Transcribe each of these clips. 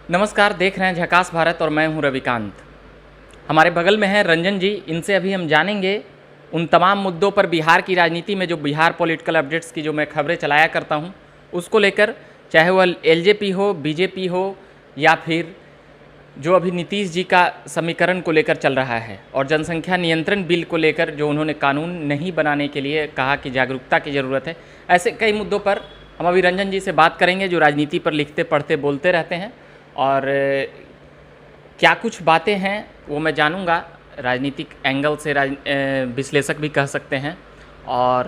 नमस्कार, देख रहे हैं झकास भारत और मैं हूं रविकांत। हमारे बगल में हैं रंजन जी। इनसे अभी हम जानेंगे उन तमाम मुद्दों पर, बिहार की राजनीति में जो बिहार पॉलिटिकल अपडेट्स की जो मैं खबरें चलाया करता हूं उसको लेकर, चाहे वह एलजेपी हो, बीजेपी हो या फिर जो अभी नीतीश जी का समीकरण को लेकर चल रहा है और जनसंख्या नियंत्रण बिल को लेकर जो उन्होंने कानून नहीं बनाने के लिए कहा कि जागरूकता की ज़रूरत है। ऐसे कई मुद्दों पर हम अभी रंजन जी से बात करेंगे जो राजनीति पर लिखते पढ़ते बोलते रहते हैं, और क्या कुछ बातें हैं वो मैं जानूंगा। राजनीतिक एंगल से विश्लेषक भी कह सकते हैं और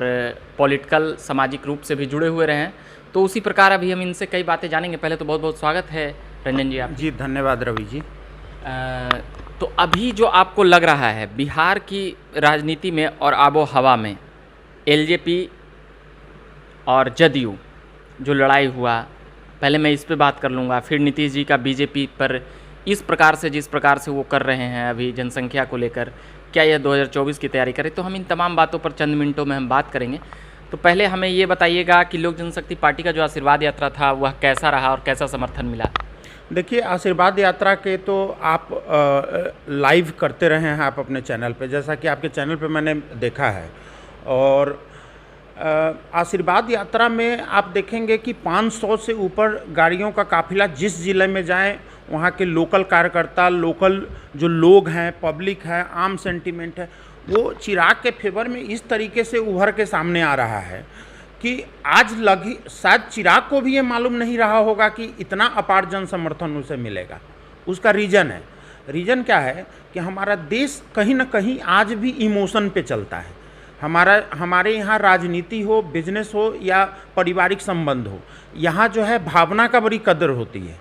पॉलिटिकल सामाजिक रूप से भी जुड़े हुए रहे हैं, तो उसी प्रकार अभी हम इनसे कई बातें जानेंगे। पहले तो बहुत बहुत स्वागत है रंजन जी आप। जी धन्यवाद रवि जी। तो अभी जो आपको लग रहा है बिहार की राजनीति में और आबो हवा में, एलजेपी और जदयू जो लड़ाई हुआ, पहले मैं इस पे बात कर लूँगा, फिर नीतीश जी का बीजेपी पर इस प्रकार से जिस प्रकार से वो कर रहे हैं अभी जनसंख्या को लेकर, क्या यह 2024 की तैयारी करे, तो हम इन तमाम बातों पर चंद मिनटों में हम बात करेंगे। तो पहले हमें ये बताइएगा कि लोक जनशक्ति पार्टी का जो आशीर्वाद यात्रा था वह कैसा रहा और कैसा समर्थन मिला? देखिए, आशीर्वाद यात्रा के तो आप लाइव करते रहे हैं आप अपने चैनल पे, जैसा कि आपके चैनल पे मैंने देखा है। और आशीर्वाद यात्रा में आप देखेंगे कि 500 से ऊपर गाड़ियों का काफिला जिस ज़िले में जाएं, वहाँ के लोकल कार्यकर्ता, लोकल जो लोग हैं, पब्लिक है, आम सेंटीमेंट है, वो चिराग के फेवर में इस तरीके से उभर के सामने आ रहा है कि आज लगी शायद चिराग को भी ये मालूम नहीं रहा होगा कि इतना अपार जन समर्थन उसे मिलेगा। उसका रीज़न है, रीज़न क्या है कि हमारा देश कहीं ना कहीं आज भी इमोशन पे चलता है। हमारे यहाँ राजनीति हो, बिजनेस हो या पारिवारिक संबंध हो, यहाँ जो है भावना का बड़ी कदर होती है।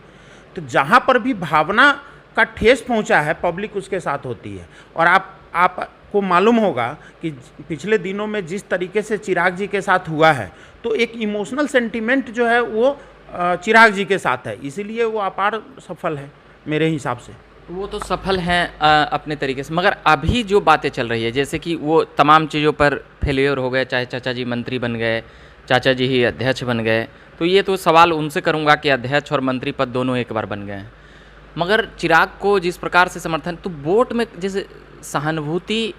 तो जहाँ पर भी भावना का ठेस पहुँचा है, पब्लिक उसके साथ होती है। और आपको मालूम होगा कि पिछले दिनों में जिस तरीके से चिराग जी के साथ हुआ है, तो एक इमोशनल सेंटिमेंट जो है वो चिराग जी के साथ है, इसीलिए वो अपार सफल है मेरे हिसाब से। वो तो सफल हैं अपने तरीके से, मगर अभी जो बातें चल रही है जैसे कि वो तमाम चीज़ों पर फेलियर हो गए, चाहे चाचा जी मंत्री बन गए, चाचा जी ही अध्यक्ष बन गए, तो ये तो सवाल उनसे करूंगा कि अध्यक्ष और मंत्री पद दोनों एक बार बन गए हैं। मगर चिराग को जिस प्रकार से समर्थन, तो वोट में जैसे सहानुभूति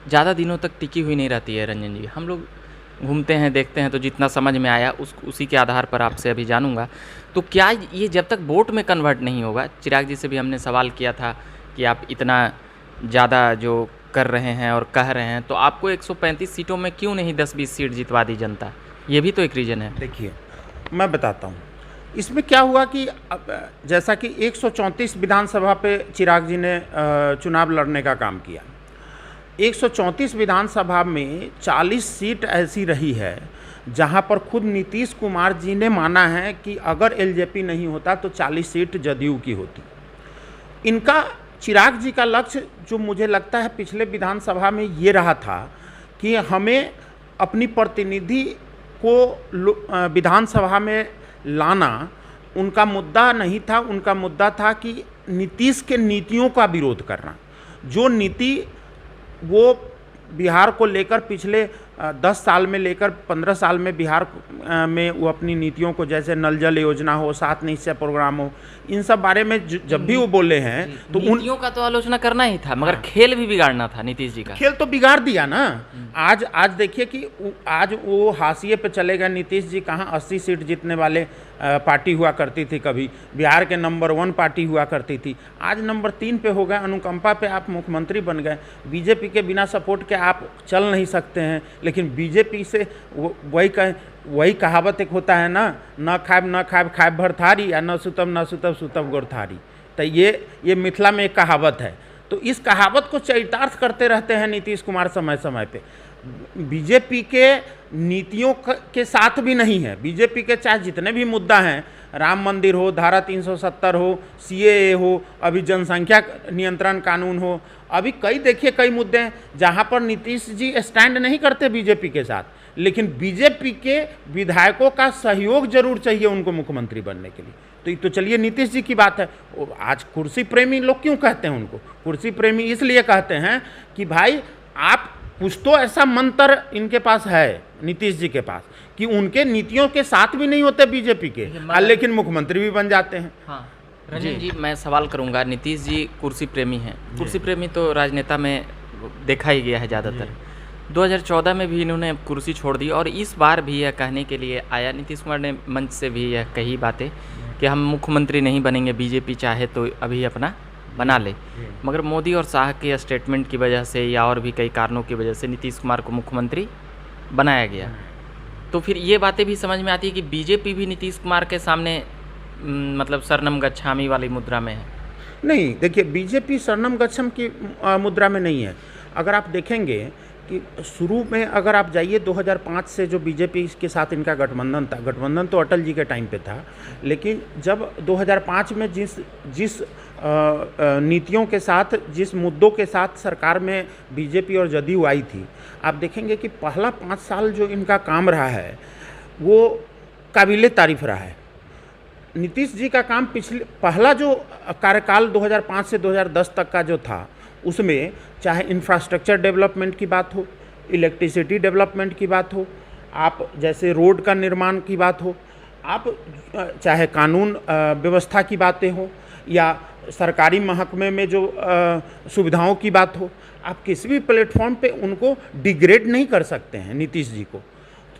ज़्यादा दिनों तक टिकी हुई नहीं रहती है रंजन जी। हम लोग घूमते हैं, देखते हैं, तो जितना समझ में आया उसी के आधार पर आपसे अभी जानूंगा। तो क्या ये जब तक वोट में कन्वर्ट नहीं होगा, चिराग जी से भी हमने सवाल किया था कि आप इतना ज़्यादा जो कर रहे हैं और कह रहे हैं, तो आपको 135 सीटों में क्यों नहीं 10-20 सीट जितवा दी जनता? ये भी तो एक रीज़न है। देखिए, मैं बताता हूँ इसमें क्या हुआ कि जैसा कि 134 विधानसभा पे चिराग जी ने चुनाव लड़ने का काम किया। 134 विधानसभा में 40 सीट ऐसी रही है जहां पर खुद नीतीश कुमार जी ने माना है कि अगर एलजेपी नहीं होता तो 40 सीट जदयू की होती। इनका, चिराग जी का लक्ष्य जो मुझे लगता है पिछले विधानसभा में ये रहा था कि हमें अपनी प्रतिनिधि को विधानसभा में लाना उनका मुद्दा नहीं था। उनका मुद्दा था कि नीतीश के नीतियों का विरोध करना। जो नीति वो बिहार को लेकर पिछले 10 साल में लेकर 15 साल में बिहार में वो अपनी नीतियों को, जैसे नल जल योजना हो, 7 निश्चय प्रोग्राम हो, इन सब बारे में जब भी वो बोले हैं तो नीतियों का तो आलोचना करना ही था, मगर खेल भी बिगाड़ना था नीतीश जी का। खेल तो बिगाड़ दिया ना। आज देखिए कि आज वो हाशिए पे चले गए। नीतीश जी कहाँ 80 सीट जीतने वाले पार्टी हुआ करती थी, कभी बिहार के नंबर 1 पार्टी हुआ करती थी, आज नंबर 3 पे हो गए। अनुकंपा पे आप मुख्यमंत्री बन गए। बीजेपी के बिना सपोर्ट के आप चल नहीं सकते हैं, लेकिन बीजेपी से वही कहावत एक होता है ना, न खाब खाब भर थारी, या न सुतम सुतम गोर थारी। तो ये मिथिला में एक कहावत है। तो इस कहावत को चरितार्थ करते रहते हैं नीतीश कुमार समय समय पे। बीजेपी के नीतियों के साथ भी नहीं है। बीजेपी के चाहे जितने भी मुद्दा हैं, राम मंदिर हो, धारा 370 हो, सीएए हो, अभी जनसंख्या नियंत्रण कानून हो, अभी कई मुद्दे हैं जहां पर नीतीश जी स्टैंड नहीं करते बीजेपी के साथ, लेकिन बीजेपी के विधायकों का सहयोग जरूर चाहिए उनको मुख्यमंत्री बनने के लिए। तो चलिए नीतीश जी की बात है। आज कुर्सी प्रेमी लोग क्यों कहते हैं उनको? कुर्सी प्रेमी इसलिए कहते हैं कि भाई आप कुछ तो ऐसा मंत्र इनके पास है, नीतीश जी के पास, कि उनके नीतियों के साथ भी नहीं होते बीजेपी के, लेकिन मुख्यमंत्री भी बन जाते हैं। हाँ। रंजन जी, मैं सवाल करूंगा। नीतीश जी कुर्सी प्रेमी हैं। कुर्सी प्रेमी तो राजनेता में देखा ही गया है ज़्यादातर। 2014 में भी इन्होंने कुर्सी छोड़ दी और इस बार भी यह कहने के लिए आया, नीतीश कुमार ने मंच से भी यह कही बातें कि हम मुख्यमंत्री नहीं बनेंगे, बीजेपी चाहे तो अभी अपना बना ले। मगर मोदी और शाह के स्टेटमेंट की वजह से या और भी कई कारणों की वजह से नीतीश कुमार को मुख्यमंत्री बनाया गया। तो फिर ये बातें भी समझ में आती है कि बीजेपी भी नीतीश कुमार के सामने मतलब शरणम गच्छामी वाली मुद्रा में है। नहीं, देखिए, बीजेपी शरणम गच्छम की मुद्रा में नहीं है। अगर आप देखेंगे कि शुरू में अगर आप जाइए 2005 से जो बीजेपी के साथ इनका गठबंधन था, गठबंधन तो अटल जी के टाइम पे था, लेकिन जब 2005 में जिस नीतियों के साथ, जिस मुद्दों के साथ सरकार में बीजेपी और जदयू आई थी, आप देखेंगे कि पहला 5 साल जो इनका काम रहा है वो काबिले तारीफ रहा है। नीतीश जी का काम पहला जो कार्यकाल 2005 से 2010 तक का जो था, उसमें चाहे इंफ्रास्ट्रक्चर डेवलपमेंट की बात हो, इलेक्ट्रिसिटी डेवलपमेंट की बात हो, आप जैसे रोड का निर्माण की बात हो, आप चाहे कानून व्यवस्था की बातें हो या सरकारी महकमे में जो सुविधाओं की बात हो, आप किसी भी प्लेटफॉर्म पे उनको डिग्रेड नहीं कर सकते हैं नीतीश जी को।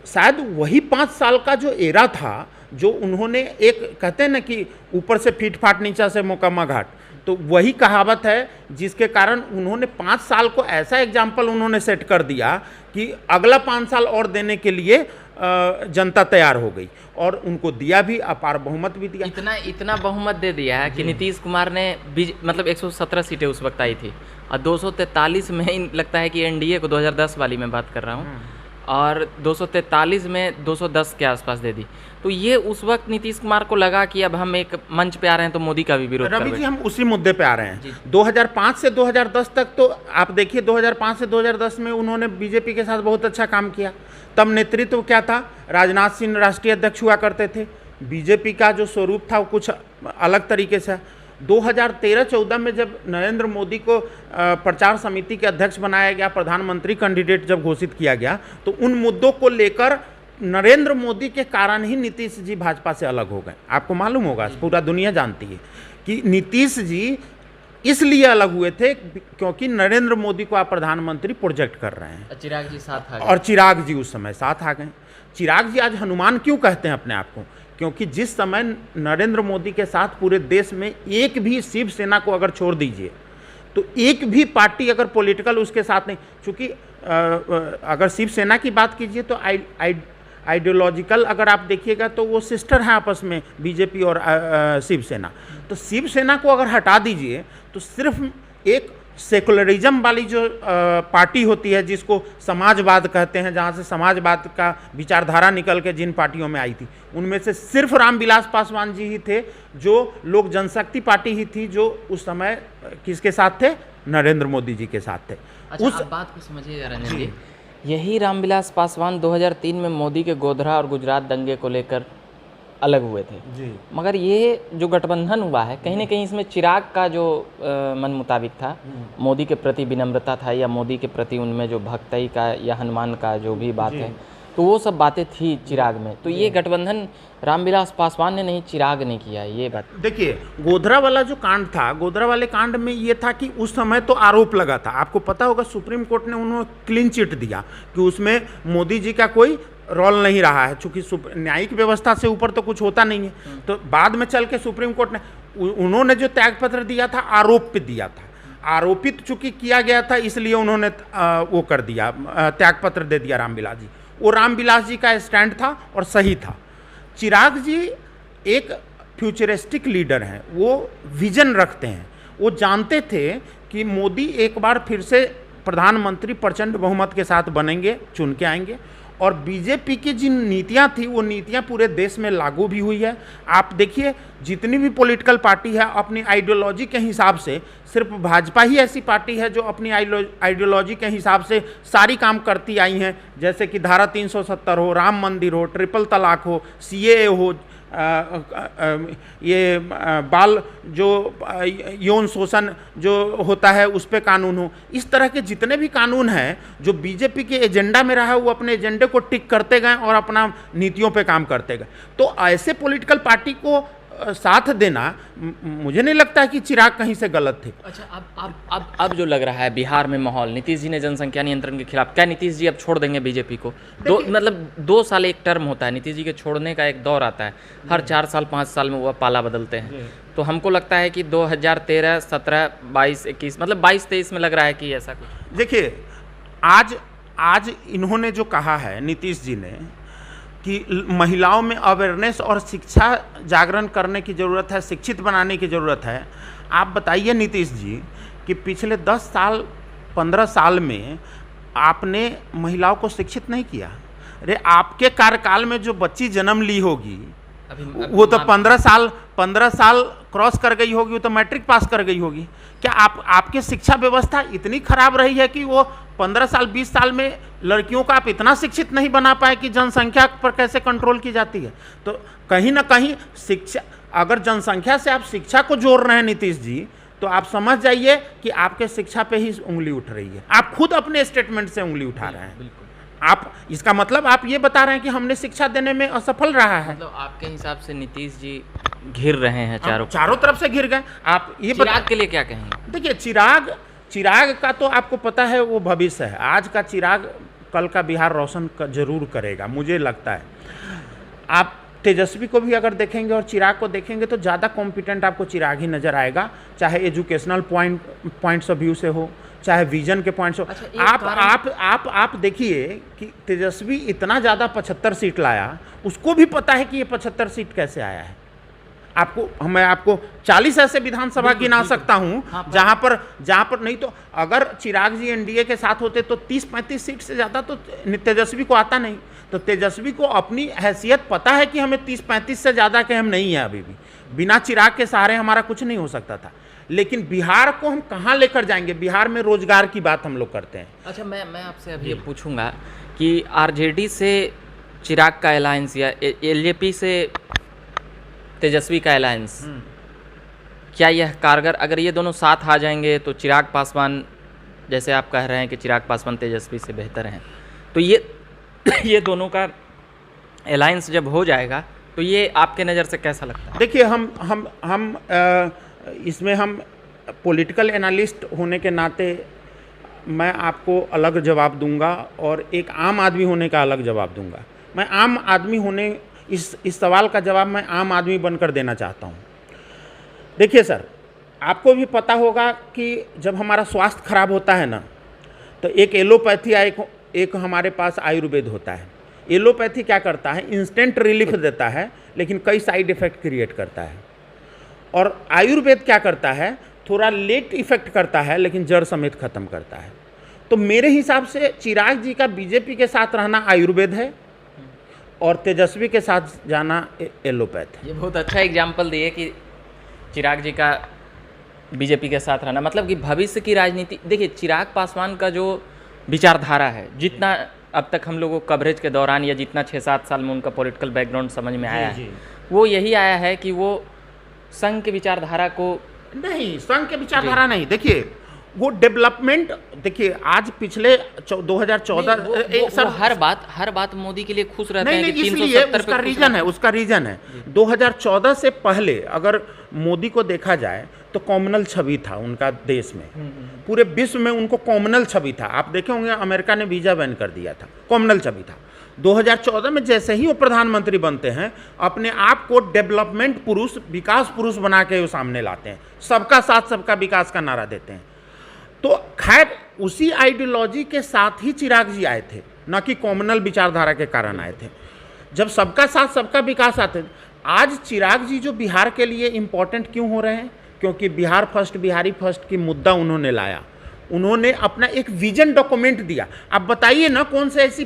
शायद वही 5 साल का जो एरा था, जो उन्होंने एक कहते हैं ना कि ऊपर से फीट फाट नीचा से मुकम्मा घाट, तो वही कहावत है जिसके कारण उन्होंने 5 साल को ऐसा एग्जाम्पल उन्होंने सेट कर दिया कि अगला 5 साल और देने के लिए जनता तैयार हो गई और उनको दिया भी, अपार बहुमत भी दिया। इतना बहुमत दे दिया है कि नीतीश कुमार ने मतलब 117 सीटें उस वक्त आई थी और 243 में लगता है कि एनडीए को 2010 वाली मैं बात कर रहा हूँ, और 243 में 210 के आसपास दे दी। तो ये उस वक्त नीतीश कुमार को लगा कि अब हम एक मंच पे आ रहे हैं तो मोदी का भी विरोध रवि जी, हम उसी मुद्दे पे आ रहे हैं। 2005 से 2010 तक तो आप देखिए, 2005 से 2010 में उन्होंने बीजेपी के साथ बहुत अच्छा काम किया। तब नेतृत्व क्या था? राजनाथ सिंह राष्ट्रीय अध्यक्ष हुआ करते थे। बीजेपी का जो स्वरूप था वो कुछ अलग तरीके से। 2013-14 में जब नरेंद्र मोदी को प्रचार समिति के अध्यक्ष बनाया गया, प्रधानमंत्री कैंडिडेट जब घोषित किया गया, तो उन मुद्दों को लेकर नरेंद्र मोदी के कारण ही नीतीश जी भाजपा से अलग हो गए। आपको मालूम होगा, पूरा दुनिया जानती है कि नीतीश जी इसलिए अलग हुए थे क्योंकि नरेंद्र मोदी को आप प्रधानमंत्री प्रोजेक्ट कर रहे हैं। चिराग जी साथ आ गए, और चिराग जी उस समय साथ आ गए। चिराग जी आज हनुमान क्यों कहते हैं अपने आप को? क्योंकि जिस समय नरेंद्र मोदी के साथ पूरे देश में एक भी शिवसेना को अगर छोड़ दीजिए तो एक भी पार्टी अगर पॉलिटिकल उसके साथ नहीं, चूँकि अगर शिवसेना की बात कीजिए तो आइडियोलॉजिकल अगर आप देखिएगा तो वो सिस्टर हैं आपस में, बीजेपी और शिवसेना। तो शिवसेना को अगर हटा दीजिए तो सिर्फ एक सेकुलरिज्म वाली जो पार्टी होती है जिसको समाजवाद कहते हैं, जहाँ से समाजवाद का विचारधारा निकल के जिन पार्टियों में आई थी, उनमें से सिर्फ रामविलास पासवान जी ही थे जो लोक जनशक्ति पार्टी ही थी जो उस समय किसके साथ थे? नरेंद्र मोदी जी के साथ थे। अच्छा, उस बात को समझिएगा रंजन जी, यही रामविलास पासवान 2003 में मोदी के गोधरा और गुजरात दंगे को लेकर अलग हुए थे जी। मगर ये जो गठबंधन हुआ है, कहीं ना कहीं इसमें चिराग का जो मन मुताबिक था, मोदी के प्रति विनम्रता था या मोदी के प्रति उनमें जो भक्ति का या हनुमान का जो भी बात है, तो वो सब बातें थी चिराग में। तो ये गठबंधन रामविलास पासवान ने नहीं, चिराग ने किया है। ये बात देखिए, गोधरा वाला जो कांड था, गोधरा वाले कांड में ये था कि उस समय तो आरोप लगा था, आपको पता होगा सुप्रीम कोर्ट ने उन्होंने क्लीन चिट दिया कि उसमें मोदी जी का कोई रोल नहीं रहा है, चूंकि न्यायिक व्यवस्था से ऊपर तो कुछ होता नहीं है। तो बाद में चल के सुप्रीम कोर्ट ने उन्होंने जो त्यागपत्र दिया था आरोप पे दिया था, आरोपित चूंकि किया गया था इसलिए उन्होंने वो कर दिया, त्यागपत्र दे दिया रामविलास जी। वो रामविलास जी का स्टैंड था और सही था। चिराग जी एक फ्यूचरिस्टिक लीडर हैं, वो विजन रखते हैं। वो जानते थे कि मोदी एक बार फिर से प्रधानमंत्री प्रचंड बहुमत के साथ बनेंगे, चुन के आएंगे, और बीजेपी की जिन नीतियां थी वो नीतियां पूरे देश में लागू भी हुई है। आप देखिए, जितनी भी पॉलिटिकल पार्टी है अपनी आइडियोलॉजी के हिसाब से, सिर्फ भाजपा ही ऐसी पार्टी है जो अपनी आइडियोलॉजी के हिसाब से सारी काम करती आई हैं, जैसे कि धारा 370 हो, राम मंदिर हो, ट्रिपल तलाक हो, सीएए हो, ये बाल जो यौन शोषण जो होता है उस पे कानून हो। इस तरह के जितने भी कानून हैं जो बीजेपी के एजेंडा में रहा, वो अपने एजेंडे को टिक करते गए और अपना नीतियों पे काम करते गए। तो ऐसे पॉलिटिकल पार्टी को साथ देना, मुझे नहीं लगता कि चिराग कहीं से गलत थे। अच्छा, अब जो लग रहा है बिहार में माहौल, नीतीश जी ने जनसंख्या नियंत्रण के खिलाफ, क्या नीतीश जी अब छोड़ देंगे बीजेपी को? मतलब 2 साल एक टर्म होता है, नीतीश जी के छोड़ने का एक दौर आता है, हर 4 साल 5 साल में वो पाला बदलते हैं। तो हमको लगता है कि 2013, 17, 22, 21 मतलब 22-23 में लग रहा है कि ऐसा कुछ। देखिए, आज इन्होंने जो कहा है नीतीश जी ने कि महिलाओं में अवेयरनेस और शिक्षा जागरण करने की ज़रूरत है, शिक्षित बनाने की ज़रूरत है। आप बताइए नीतीश जी कि पिछले 10 साल 15 साल में आपने महिलाओं को शिक्षित नहीं किया। अरे आपके कार्यकाल में जो बच्ची जन्म ली होगी वो तो 15 साल क्रॉस कर गई होगी, वो तो मैट्रिक पास कर गई होगी। क्या आपके शिक्षा व्यवस्था इतनी खराब रही है कि वो 15 साल 20 साल में लड़कियों को आप इतना शिक्षित नहीं बना पाए कि जनसंख्या पर कैसे कंट्रोल की जाती है? तो कहीं ना कहीं शिक्षा, अगर जनसंख्या से आप शिक्षा को जोड़ रहे हैं नीतीश जी, तो आप समझ जाइए कि आपके शिक्षा पे ही उंगली उठ रही है। आप खुद अपने स्टेटमेंट से उंगली उठा रहे हैं। आप इसका मतलब आप ये बता रहे हैं कि हमने शिक्षा देने में असफल रहा है। मतलब आपके हिसाब से नीतीश जी घिर रहे हैं चारों तरफ से घिर गए। आप ये चिराग के लिए क्या कहेंगे? देखिए, चिराग का तो आपको पता है वो भविष्य है। आज का चिराग कल का बिहार रोशन जरूर करेगा, मुझे लगता है। आप तेजस्वी को भी अगर देखेंगे और चिराग को देखेंगे तो ज़्यादा कॉम्पिटेंट आपको चिराग ही नज़र आएगा, चाहे एजुकेशनल पॉइंट्स ऑफ व्यू से हो, चाहे विजन के पॉइंट्स हो। अच्छा, आप देखिए कि तेजस्वी इतना ज़्यादा 75 सीट लाया, उसको भी पता है कि ये 75 सीट कैसे आया है। मैं आपको 40 ऐसे विधानसभा गिना सकता हूं जहां पर नहीं तो अगर चिराग जी एनडीए के साथ होते तो 30-35 सीट से ज़्यादा तो तेजस्वी को आता नहीं। तो तेजस्वी को अपनी हैसियत पता है कि हमें 30-35 से ज़्यादा के हम नहीं है। अभी भी बिना चिराग के सहारे हमारा कुछ नहीं हो सकता था। लेकिन बिहार को हम कहाँ लेकर जाएंगे? बिहार में रोजगार की बात हम लोग करते हैं। अच्छा, मैं आपसे अभी ये पूछूंगा कि आरजेडी से चिराग का अलायंस या एलजेपी से तेजस्वी का अलायंस, क्या यह कारगर, अगर ये दोनों साथ आ जाएंगे तो चिराग पासवान, जैसे आप कह रहे हैं कि चिराग पासवान तेजस्वी से बेहतर हैं, तो ये दोनों का अलायंस जब हो जाएगा तो ये आपके नज़र से कैसा लगता है? देखिए, हम इसमें हम पॉलिटिकल एनालिस्ट होने के नाते मैं आपको अलग जवाब दूंगा और एक आम आदमी होने का अलग जवाब दूंगा। मैं आम आदमी होने इस सवाल का जवाब मैं आम आदमी बनकर देना चाहता हूं। देखिए सर, आपको भी पता होगा कि जब हमारा स्वास्थ्य खराब होता है ना, तो एक एलोपैथी या एक हमारे पास आयुर्वेद होता है। एलोपैथी क्या करता है? इंस्टेंट रिलीफ देता है, लेकिन कई साइड इफ़ेक्ट क्रिएट करता है। और आयुर्वेद क्या करता है? थोड़ा लेट इफेक्ट करता है, लेकिन जड़ समेत खत्म करता है। तो मेरे हिसाब से चिराग जी का बीजेपी के साथ रहना आयुर्वेद है और तेजस्वी के साथ जाना एलोपैथ है। ये बहुत अच्छा एग्जाम्पल दिए कि चिराग जी का बीजेपी के साथ रहना, मतलब कि भविष्य की राजनीति। देखिए, चिराग पासवान का जो विचारधारा है, जितना अब तक हम लोगों को कवरेज के दौरान या जितना 6-7 साल में उनका पॉलिटिकल बैकग्राउंड समझ में आया है, वो यही आया है कि वो संघ की विचारधारा को नहीं, संघ के विचारधारा नहीं। देखिए, वो डेवलपमेंट, देखिए आज पिछले 2014 सर हर बात मोदी के लिए खुश रहते हैं कि 370 उसका रीजन है 2014 से पहले अगर मोदी को देखा जाए तो कॉमनल छवि था उनका देश में, पूरे विश्व में उनको कॉमनल छवि था। आप देखे होंगे अमेरिका ने वीजा बैन कर दिया था, कॉमनल छवि था। 2014 में जैसे ही वो प्रधानमंत्री बनते हैं, अपने आप को डेवलपमेंट पुरुष, विकास पुरुष बना के वो सामने लाते हैं, सबका साथ सबका विकास का नारा देते हैं। तो खैर उसी आइडियोलॉजी के साथ ही चिराग जी आए थे, न कि कॉमनल विचारधारा के कारण आए थे। जब सबका साथ सबका विकास आते थे, आज चिराग जी जो बिहार के लिए इम्पोर्टेंट क्यों हो रहे हैं? क्योंकि बिहार फर्स्ट, बिहारी फर्स्ट की मुद्दा उन्होंने लाया। उन्होंने अपना एक विजन डॉक्यूमेंट दिया। अब बताइए ना, कौन ऐसी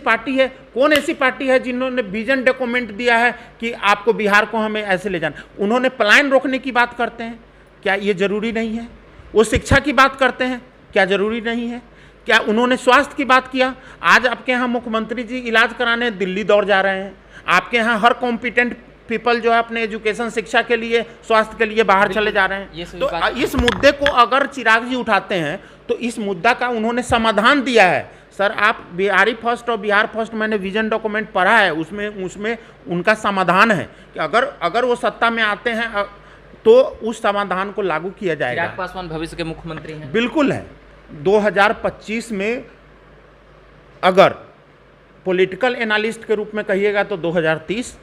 पार्टी है जिन्होंने विजन डॉक्यूमेंट दिया है कि आपको बिहार को हमें ऐसे ले जाना। उन्होंने पलायन रोकने की बात करते हैं, क्या ये जरूरी नहीं है? वो शिक्षा की बात करते हैं, क्या जरूरी नहीं है? क्या उन्होंने स्वास्थ्य की बात किया? आज आपके यहाँ मुख्यमंत्री जी इलाज कराने दिल्ली दौड़ जा रहे हैं। आपके यहाँ हर कॉम्पिटेंट पीपल जो है अपने एजुकेशन, शिक्षा के लिए, स्वास्थ्य के लिए बाहर चले जा रहे हैं। तो इस मुद्दे को अगर चिराग जी उठाते हैं तो इस मुद्दा का उन्होंने समाधान दिया है। सर आप बिहारी फर्स्ट और बिहार फर्स्ट मैंने विजन डॉक्यूमेंट पढ़ा है, उसमें उनका समाधान है कि अगर वो सत्ता में आते हैं तो उस समाधान को लागू किया जाएगा। चिराग पासवान भविष्य के मुख्यमंत्री हैं। बिल्कुल है। 2025 में अगर पॉलिटिकल एनालिस्ट के रूप में कहिएगा तो 2030,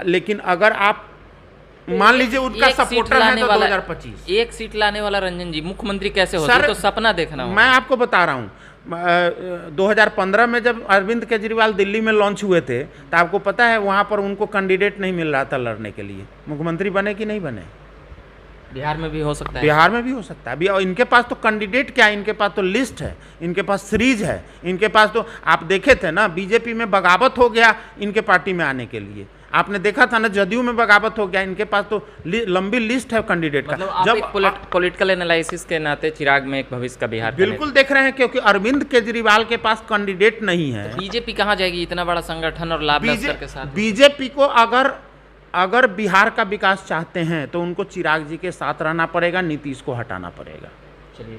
लेकिन अगर आप मान लीजिए उनका सपोर्टर है तो 2025। एक सीट लाने वाला रंजन जी मुख्यमंत्री कैसे होते हैं? तो सपना देखना हो। मैं आपको बता रहा हूँ 2015 में जब अरविंद केजरीवाल दिल्ली में लॉन्च हुए थे तो आपको पता है वहाँ पर उनको कैंडिडेट नहीं मिल रहा था लड़ने के लिए। मुख्यमंत्री बने कि नहीं बने? बिहार में भी हो सकता है। बिहार में भी हो सकता है। अभी इनके पास तो कैंडिडेट क्या है, इनके पास तो लिस्ट है, इनके पास सीरीज है, इनके पास तो आप देखे थे ना बीजेपी में बगावत हो गया इनके पार्टी में आने के लिए। आपने देखा था ना जदयू में बगावत हो गया, इनके पास तो लंबी लिस्ट है कैंडिडेट का। मतलब जब पॉलिटिकल एनालिसिस के नाते चिराग में एक भविष्य का बिहार बिल्कुल देख रहे हैं, क्योंकि अरविंद केजरीवाल के पास कैंडिडेट नहीं है। बीजेपी कहाँ जाएगी इतना बड़ा संगठन और लाभ के साथ? बीजेपी को अगर बिहार का विकास चाहते हैं तो उनको चिराग जी के साथ रहना पड़ेगा, नीतीश को हटाना पड़ेगा। चलिए,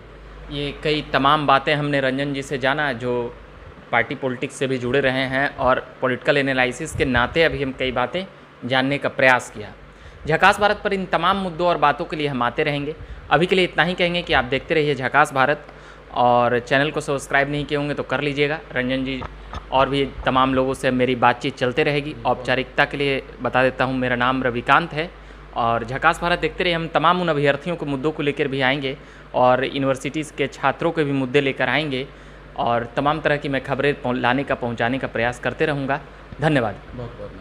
ये कई तमाम बातें हमने रंजन जी से जाना जो पार्टी पॉलिटिक्स से भी जुड़े रहे हैं और पॉलिटिकल एनालिसिस के नाते अभी हम कई बातें जानने का प्रयास किया। झकास भारत पर इन तमाम मुद्दों और बातों के लिए हम आते रहेंगे। अभी के लिए इतना ही कहेंगे कि आप देखते रहिए झकास भारत, और चैनल को सब्सक्राइब नहीं किए होंगे तो कर लीजिएगा। रंजन जी और भी तमाम लोगों से मेरी बातचीत चलते रहेगी। औपचारिकता के लिए बता देता हूँ, मेरा नाम रविकांत है और झकास भारत देखते रहिए। हम तमाम उन अभ्यर्थियों के मुद्दों को लेकर भी आएंगे और यूनिवर्सिटीज़ के छात्रों के भी मुद्दे लेकर आएंगे और तमाम तरह की मैं खबरें लाने का पहुँचाने का प्रयास करते रहूँगा। धन्यवाद। बहुत बहुत।